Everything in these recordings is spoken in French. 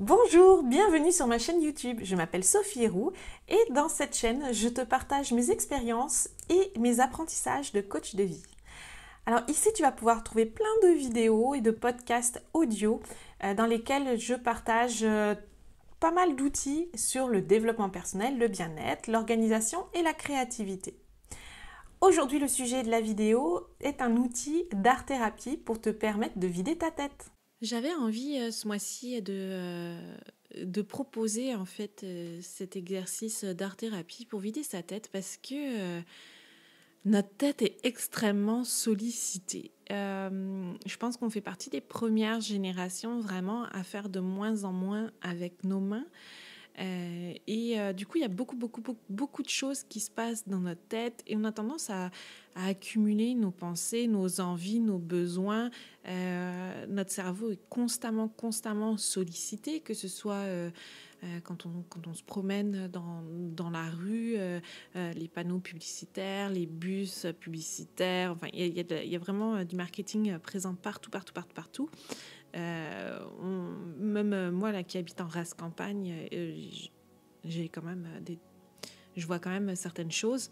Bonjour, bienvenue sur ma chaîne YouTube. Je m'appelle Sophie Roux et dans cette chaîne, je te partage mes expériences et mes apprentissages de coach de vie. Alors ici, tu vas pouvoir trouver plein de vidéos et de podcasts audio dans lesquels je partage pas mal d'outils sur le développement personnel, le bien-être, l'organisation et la créativité. Aujourd'hui, le sujet de la vidéo est un outil d'art-thérapie pour te permettre de vider ta tête. J'avais envie ce mois-ci de proposer en fait cet exercice d'art-thérapie pour vider sa tête parce que notre tête est extrêmement sollicitée. Je pense qu'on fait partie des premières générations vraiment à faire de moins en moins avec nos mains. Du coup, il y a beaucoup de choses qui se passent dans notre tête et on a tendance à accumuler nos pensées, nos envies, nos besoins. Notre cerveau est constamment sollicité, que ce soit quand on se promène dans la rue, les panneaux publicitaires, les bus publicitaires. Enfin, il y a vraiment du marketing présent partout. Même moi là qui habite en race campagne, j'ai quand même je vois quand même certaines choses.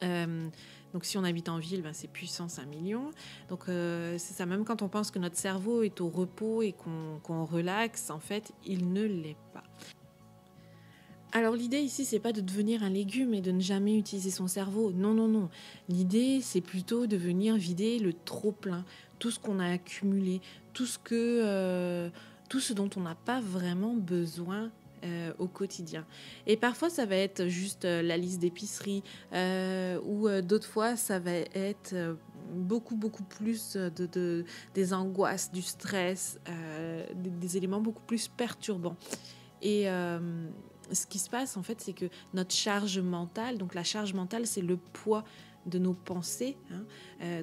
Donc si on habite en ville, c'est puissance 1 million. Donc c'est ça, même quand on pense que notre cerveau est au repos et qu'on relaxe, en fait, il ne l'est pas. Alors l'idée ici, c'est pas de devenir un légume et de ne jamais utiliser son cerveau. Non. L'idée, c'est plutôt de venir vider le trop-plein, tout ce qu'on a accumulé, tout ce dont on n'a pas vraiment besoin au quotidien. Et parfois, ça va être juste la liste d'épicerie ou d'autres fois, ça va être beaucoup plus des angoisses, du stress, des éléments beaucoup plus perturbants. Et ce qui se passe, en fait, c'est que notre charge mentale, donc la charge mentale, c'est le poids de nos pensées.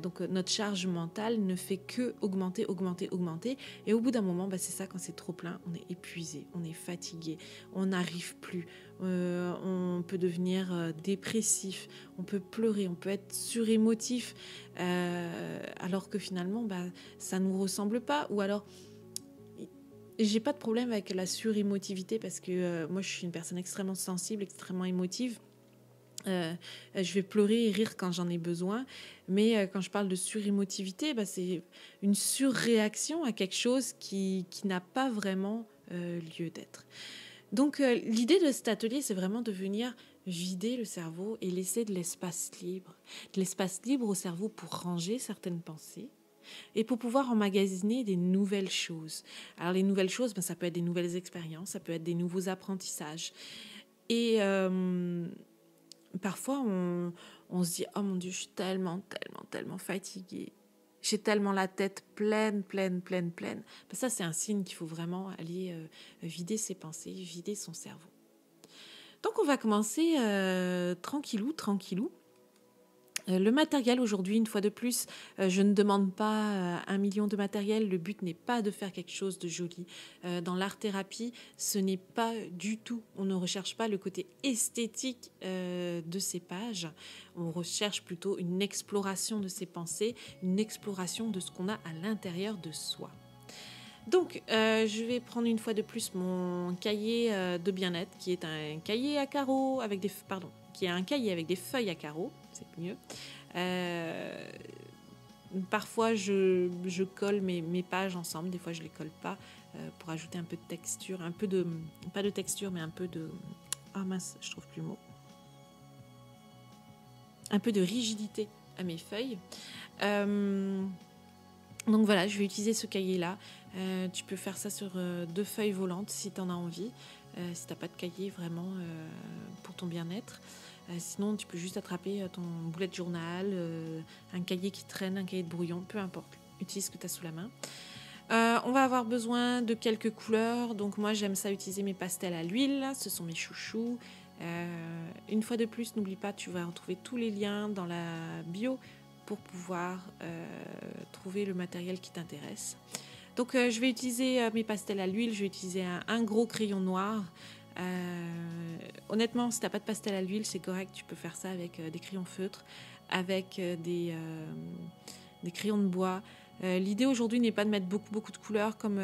Donc notre charge mentale ne fait que augmenter. Et au bout d'un moment, c'est ça, quand c'est trop plein, on est épuisé, on est fatigué, on n'arrive plus. On peut devenir dépressif, on peut pleurer, on peut être surémotif, alors que finalement, ça ne nous ressemble pas. Ou alors, j'ai pas de problème avec la surémotivité parce que moi, je suis une personne extrêmement sensible, extrêmement émotive. Je vais pleurer et rire quand j'en ai besoin, mais quand je parle de surémotivité, c'est une surréaction à quelque chose qui n'a pas vraiment lieu d'être. Donc l'idée de cet atelier, c'est vraiment de venir vider le cerveau et laisser de l'espace libre au cerveau pour ranger certaines pensées et pour pouvoir emmagasiner des nouvelles choses. Alors les nouvelles choses, ça peut être des nouvelles expériences, ça peut être des nouveaux apprentissages. Et parfois, on se dit « Oh mon Dieu, je suis tellement fatiguée. J'ai tellement la tête pleine. » Ça, c'est un signe qu'il faut vraiment aller vider ses pensées, vider son cerveau. Donc, on va commencer tranquillou. Le matériel aujourd'hui, une fois de plus, je ne demande pas 1 million de matériel. Le but n'est pas de faire quelque chose de joli. Dans l'art-thérapie, ce n'est pas du tout, on ne recherche pas le côté esthétique de ces pages. On recherche plutôt une exploration de ses pensées, une exploration de ce qu'on a à l'intérieur de soi. Donc, je vais prendre une fois de plus mon cahier de bien-être, qui est un cahier à carreaux avec des feuilles à carreaux, c'est mieux. Parfois, je colle mes pages ensemble, des fois je les colle pas pour ajouter un peu de texture, pas de texture, mais un peu de... Ah mince, je trouve plus le mot. Un peu de rigidité à mes feuilles. Donc voilà, je vais utiliser ce cahier-là. Tu peux faire ça sur 2 feuilles volantes si tu en as envie, si tu n'as pas de cahier vraiment pour ton bien-être. Sinon, tu peux juste attraper ton bullet journal, un cahier qui traîne, un cahier de brouillon, peu importe. Utilise ce que tu as sous la main. On va avoir besoin de quelques couleurs. Donc moi, j'aime ça utiliser mes pastels à l'huile. Ce sont mes chouchous. Une fois de plus, n'oublie pas, tu vas retrouver tous les liens dans la bio pour pouvoir trouver le matériel qui t'intéresse. Donc je vais utiliser mes pastels à l'huile, je vais utiliser un gros crayon noir. Honnêtement, si tu n'as pas de pastel à l'huile, c'est correct, tu peux faire ça avec des crayons feutres, avec des crayons de bois. L'idée aujourd'hui n'est pas de mettre beaucoup de couleurs comme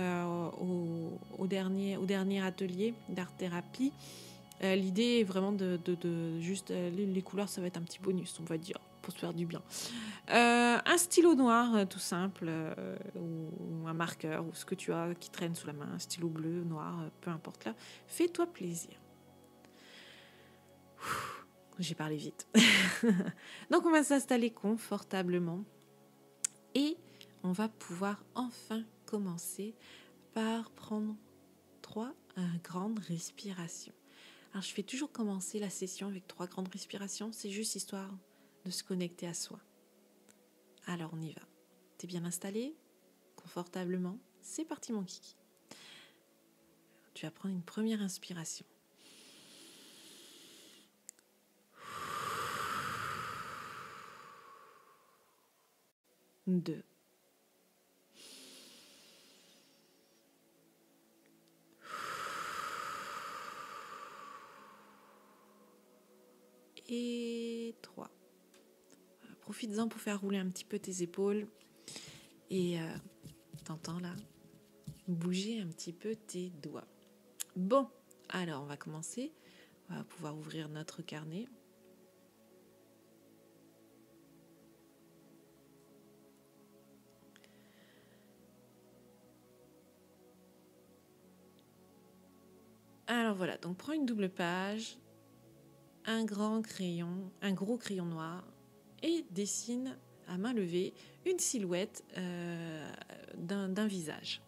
au dernier atelier d'art-thérapie. L'idée est vraiment de juste... les couleurs, ça va être un petit bonus, on va dire, pour se faire du bien. Un stylo noir, tout simple, ou un marqueur, ou ce que tu as qui traîne sous la main, un stylo bleu, noir, peu importe là. Fais-toi plaisir. J'ai parlé vite. Donc on va s'installer confortablement et on va pouvoir enfin commencer par prendre 3 grandes respirations. Alors je fais toujours commencer la session avec 3 grandes respirations, c'est juste histoire de se connecter à soi. Alors on y va. T'es bien installé, confortablement. C'est parti mon kiki. Tu vas prendre une première inspiration. 2. Et 3. Profites-en pour faire rouler un petit peu tes épaules. Et t'entends là, bouger un petit peu tes doigts. Bon, alors on va commencer. On va pouvoir ouvrir notre carnet. Alors voilà, donc prends une double page, un gros crayon noir et dessine à main levée une silhouette d'un visage.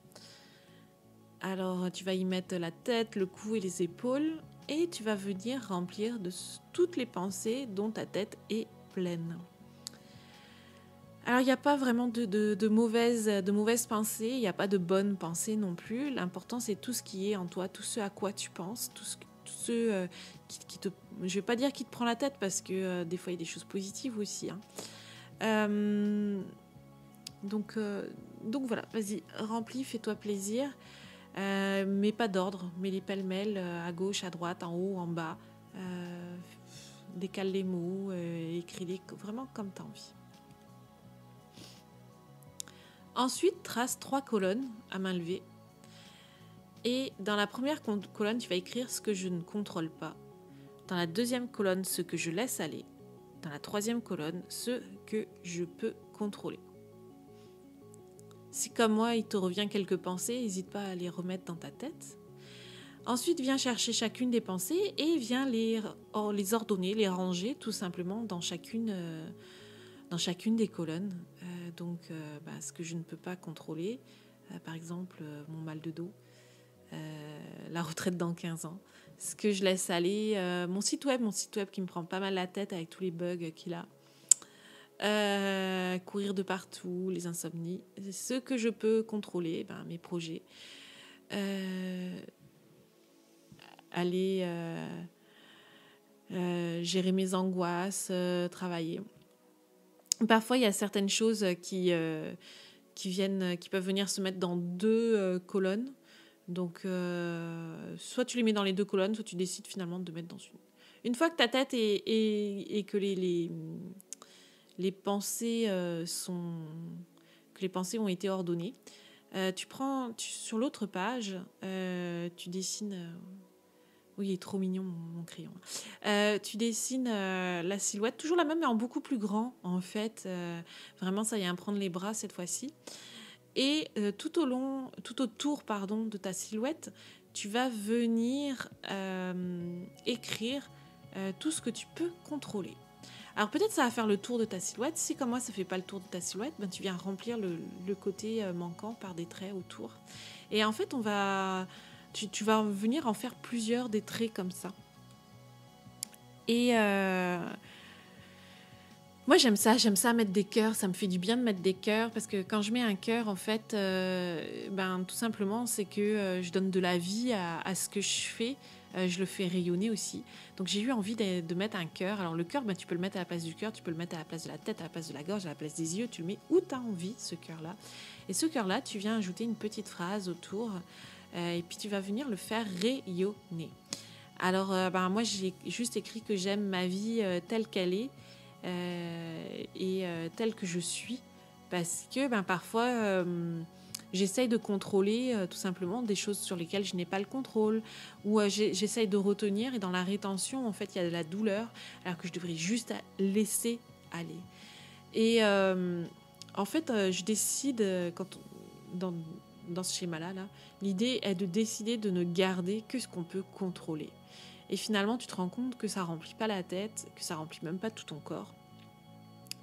Alors tu vas y mettre la tête, le cou et les épaules et tu vas venir remplir de toutes les pensées dont ta tête est pleine. Alors il n'y a pas vraiment de mauvaises pensées, il n'y a pas de bonnes pensées non plus. L'important c'est tout ce qui est en toi, tout ce à quoi tu penses, tout ce qui te... Je ne vais pas dire qui te prend la tête parce que des fois il y a des choses positives aussi. Donc voilà, vas-y, remplis, fais-toi plaisir. Mais pas d'ordre, mets-les pêle-mêle à gauche, à droite, en haut, en bas. Décale les mots, écris-les vraiment comme tu as envie. Ensuite, trace 3 colonnes à main levée. Et dans la première colonne, tu vas écrire ce que je ne contrôle pas. Dans la deuxième colonne, ce que je laisse aller. Dans la troisième colonne, ce que je peux contrôler. Si comme moi, il te revient quelques pensées, n'hésite pas à les remettre dans ta tête. Ensuite, viens chercher chacune des pensées et viens les ordonner, les ranger tout simplement dans chacune des colonnes. Ce que je ne peux pas contrôler, par exemple mon mal de dos, la retraite dans 15 ans, ce que je laisse aller, mon site web qui me prend pas mal la tête avec tous les bugs qu'il a, courir de partout, les insomnies, ce que je peux contrôler, mes projets, aller gérer mes angoisses, travailler. Parfois, il y a certaines choses qui peuvent venir se mettre dans 2 colonnes. Donc, soit tu les mets dans les 2 colonnes, soit tu décides finalement de mettre dans une. Une fois que ta tête et que les pensées que les pensées ont été ordonnées, sur l'autre page, tu dessines. Oui, il est trop mignon mon crayon. Tu dessines la silhouette, toujours la même, mais en beaucoup plus grand, en fait. Vraiment, ça y est, à prendre les bras cette fois-ci. Et tout autour de ta silhouette, tu vas venir écrire tout ce que tu peux contrôler. Alors peut-être ça va faire le tour de ta silhouette. Si comme moi, ça ne fait pas le tour de ta silhouette, tu viens remplir le côté manquant par des traits autour. Et en fait, tu vas venir en faire plusieurs des traits comme ça. Et moi, j'aime ça mettre des cœurs. Ça me fait du bien de mettre des cœurs parce que quand je mets un cœur, en fait, tout simplement, c'est que je donne de la vie à ce que je fais. Je le fais rayonner aussi. Donc, j'ai eu envie de mettre un cœur. Alors, le cœur, tu peux le mettre à la place du cœur, tu peux le mettre à la place de la tête, à la place de la gorge, à la place des yeux. Tu le mets où tu as envie, ce cœur-là. Et ce cœur-là, tu viens ajouter une petite phrase autour. Et puis tu vas venir le faire rayonner. Alors moi j'ai juste écrit que j'aime ma vie telle qu'elle est et telle que je suis Parce que parfois, j'essaye de contrôler tout simplement des choses sur lesquelles je n'ai pas le contrôle. Ou j'essaye de retenir et dans la rétention, en fait, il y a de la douleur alors que je devrais juste laisser aller. Et en fait, je décide, dans ce schéma-là, l'idée est de décider de ne garder que ce qu'on peut contrôler. Et finalement, tu te rends compte que ça remplit pas la tête, que ça remplit même pas tout ton corps.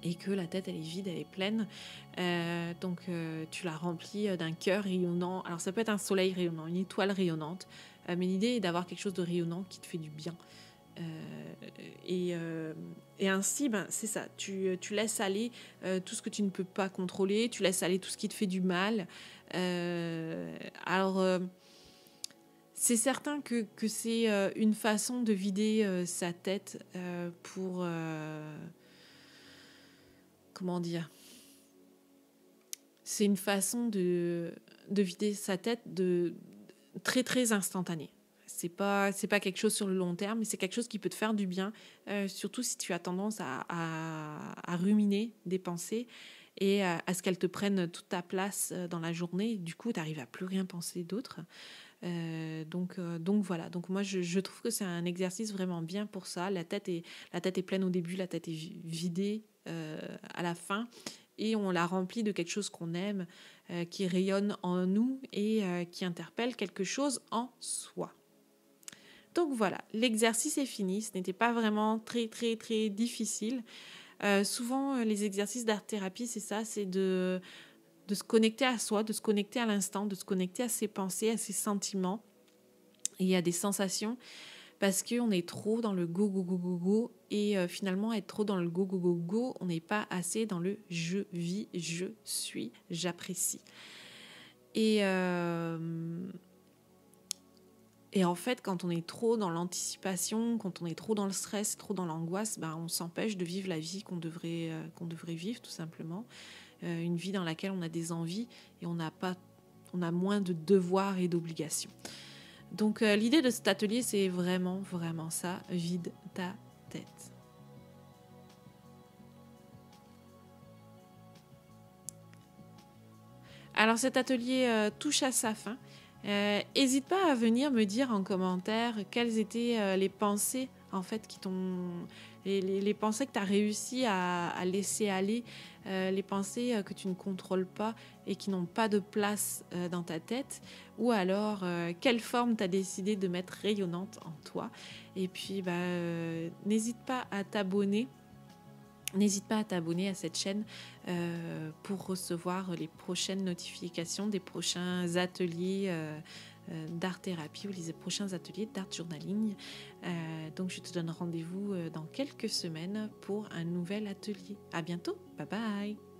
Et que la tête, elle est vide, elle est pleine. Donc, tu la remplis d'un cœur rayonnant. Alors, ça peut être un soleil rayonnant, une étoile rayonnante. Mais l'idée est d'avoir quelque chose de rayonnant qui te fait du bien. Et ainsi, c'est ça. Tu laisses aller tout ce que tu ne peux pas contrôler. Tu laisses aller tout ce qui te fait du mal. C'est certain que c'est une façon de vider sa tête pour... comment dire ? C'est une façon de vider sa tête de très, très instantanée. C'est pas quelque chose sur le long terme, mais c'est quelque chose qui peut te faire du bien, surtout si tu as tendance à ruminer des pensées et à ce qu'elles te prennent toute ta place dans la journée. Du coup, tu n'arrives à plus rien penser d'autre. Donc voilà. Donc moi, je trouve que c'est un exercice vraiment bien pour ça. La tête est pleine au début, la tête est vidée à la fin. Et on la remplit de quelque chose qu'on aime, qui rayonne en nous et qui interpelle quelque chose en soi. Donc voilà, l'exercice est fini. Ce n'était pas vraiment très, très, très difficile. Souvent, les exercices d'art-thérapie, c'est ça, c'est de se connecter à soi, de se connecter à l'instant, de se connecter à ses pensées, à ses sentiments et à des sensations. Parce qu'on est trop dans le go, go, go, go, go. Et finalement, être trop dans le go, go, go, go, on n'est pas assez dans le je vis, je suis, j'apprécie. Et en fait, quand on est trop dans l'anticipation, quand on est trop dans le stress, trop dans l'angoisse, on s'empêche de vivre la vie qu'on devrait vivre, tout simplement. Une vie dans laquelle on a des envies et on a moins de devoirs et d'obligations. Donc l'idée de cet atelier, c'est vraiment, vraiment ça, vide ta tête. Alors cet atelier touche à sa fin. N'hésite pas à venir me dire en commentaire quelles étaient les pensées en fait qui t'ont les pensées que tu as réussi à laisser aller, les pensées que tu ne contrôles pas et qui n'ont pas de place dans ta tête, ou alors quelle forme tu as décidé de mettre rayonnante en toi. Et puis n'hésite pas à t'abonner. N'hésite pas à t'abonner à cette chaîne pour recevoir les prochaines notifications des prochains ateliers d'art-thérapie ou les prochains ateliers d'art journaling. Donc je te donne rendez-vous dans quelques semaines pour un nouvel atelier. À bientôt, bye bye.